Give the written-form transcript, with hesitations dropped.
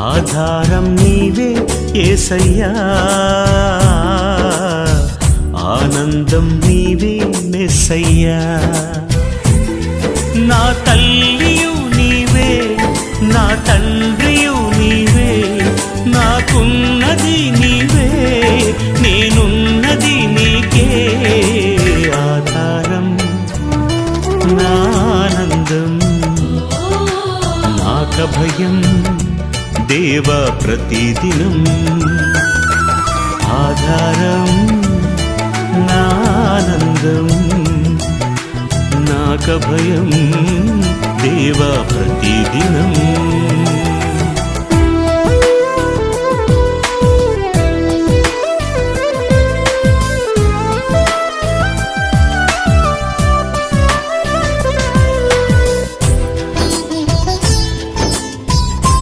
ఆధారం నీవే యేసయ్యా, ఆనందం నీవే మెస్సయ్యా. నా తల్లియు నీవే, నా తండ్రియు నీవే, నాకున్నది నీవే, నేనున్నది నీకే. ఆధారం నా ఆనందం, నాకభయం దేవా ప్రతిదినం. ఆధారం నా ఆనందం, నాకభయం దేవా ప్రతిదినం.